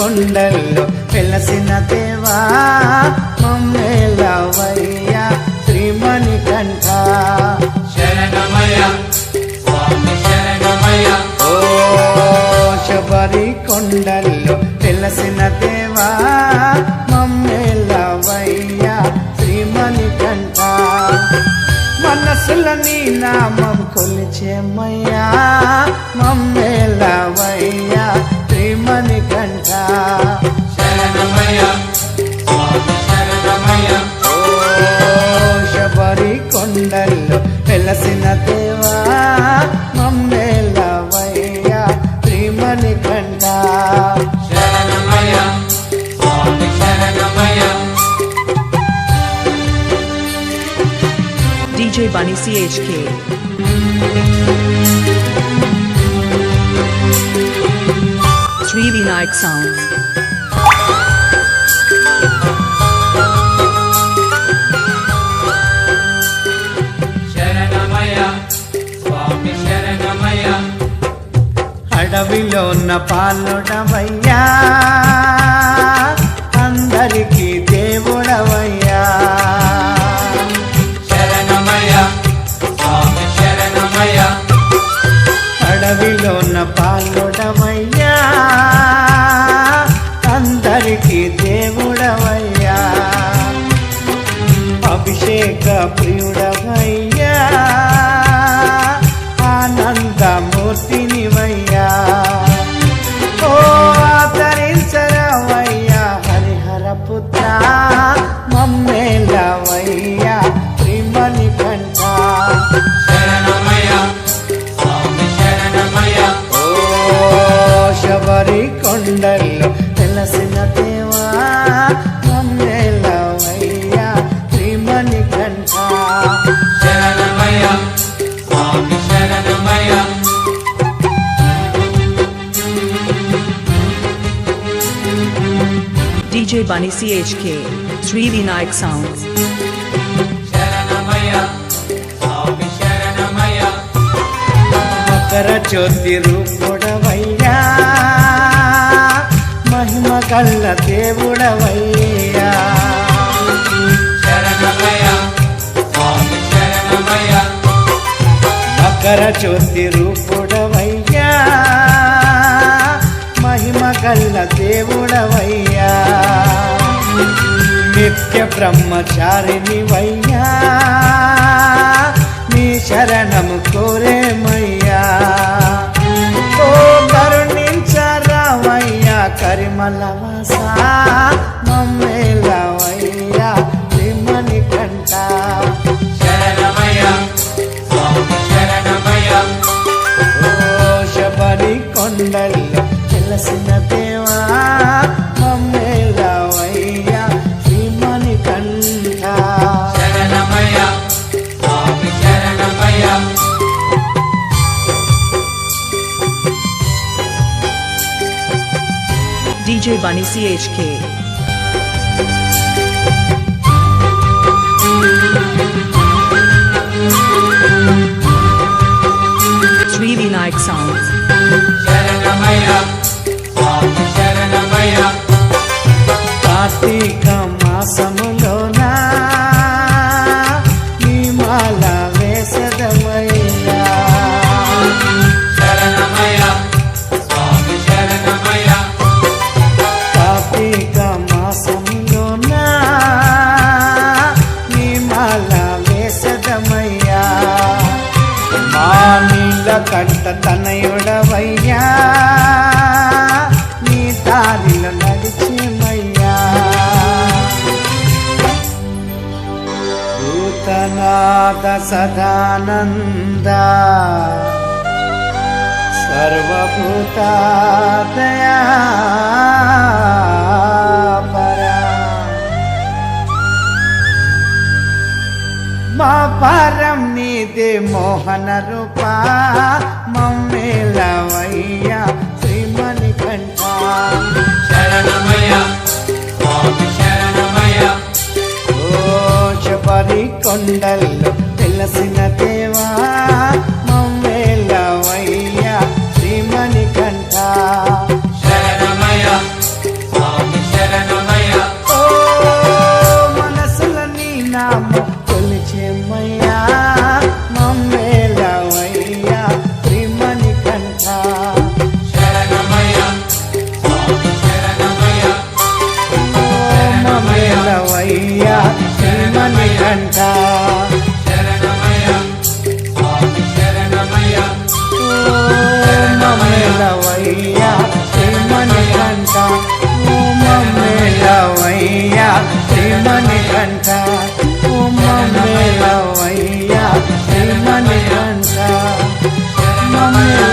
కొండల్లో వెలసిన దేవా మమ్మేలవయ్యా శ్రీమణికంఠ శరణమయ్య స్వామి శరణమయ్య ఓ శబరి కొండల్లో వెలసిన దేవా మమ్మేలవయ్యా శ్రీమణికంఠ మనసుల నీ నామం కొలిచేమయ్యా మమ్మేలవయ్యా శ్రీమణికంఠ శరణమయ్య స్వామి శరణమయ్య ఓ శబరి కొండల్లో వెలసిన దేవా మమ్మేలవయ్యా శ్రీమణికంఠ శరణమయ్య స్వామి శరణమయ్య DJ Bunny CHK Sri Vinayak Sounds శరణమయ్య స్వామి శరణమయ్య అడవిలో ఉన్న పాలుడవయ్యా అందరికీ దేవుడవయ్యా శరణమయ్య స్వామి శరణమయ్య అడవిలో ఉన్న పాలుడవయ్యా అందరికీ దేవుడవయ్యా అభిషేక ప్రియుడవయ్యా ఆనందమూర్తినివయ్యా ఓ ఆదరించరవయ్యా హరిహర పుత్ర మమ్మేలవయ్యా శ్రీమణికంఠ శరణమయ్య స్వామి శరణమయ్య ఓ శబరి కొండల్లో వెలసిన దేవా మమ్మేలవయ్యా శ్రీమణికంఠ శరణమయ్య స్వామి శరణమయ్య DJ Bunny CHK Sri Vinayak Sounds శరణమయ్య స్వామి శరణమయ్య మకర జ్యోతి రూపుడవయ్యా మహిమ గల్ల దేవుడవయ్యా శరణమయ్య స్వామి శరణమయ్య మకర జ్యోతి రూపుడవయ్యా మహిమ గల్ల దేవుడవయ్యా నిత్య బ్రహ్మచారినివయ్యా నీ శరణము కోరేమయ్యా ఓ కరుణించరావయ్యా కరిమలవాస మమ్మేలవయ్యా శ్రీమణికంఠ శరణమయ్య స్వామి శరణమయ్య ఓ శబరి కొండల్లో వెలసిన దేవా మమ్మేలవయ్యా శ్రీమణికంఠ శరణమయ్య స్వామి శరణమయ్య DJ Bunny CHK Sri Vinayak Sounds శరణమయ్య స్వామి శరణమయ్య కార్తీక మాసములోన నీ మాల వేసదమయ్యా శరణమయ్య స్వామి శరణమయ్య కార్తీక మాసములోన నీ మాల వేసదమయ్యా మా నీలకంఠ తనయుడవయ్యా నీ దారిలో నడిచేమయ్యా భూతనాథ సదానంద సర్వభూతాదయా పరా మా పరం నీదే మోహన రూపా మమ్మేలవయ్యా శ్రీమణికంఠ శరణమయ్య స్వామి శరణమయ్య ఓ శబరి కొండల్లో వెలసిన దేవా మమ్మేలవయ్యా శ్రీమణికంఠ శరణమయ్య కంఠ శరణమయ్య స్వామి శరణమయ్య ఓ మమ్మేలవయ్యా శ్రీమణి కంఠ ఓ మమ్మేలవయ్యా శ్రీమణి కంఠ ఓ మమ్మేలవయ్యా శ్రీమణి కంఠ మమ్మేల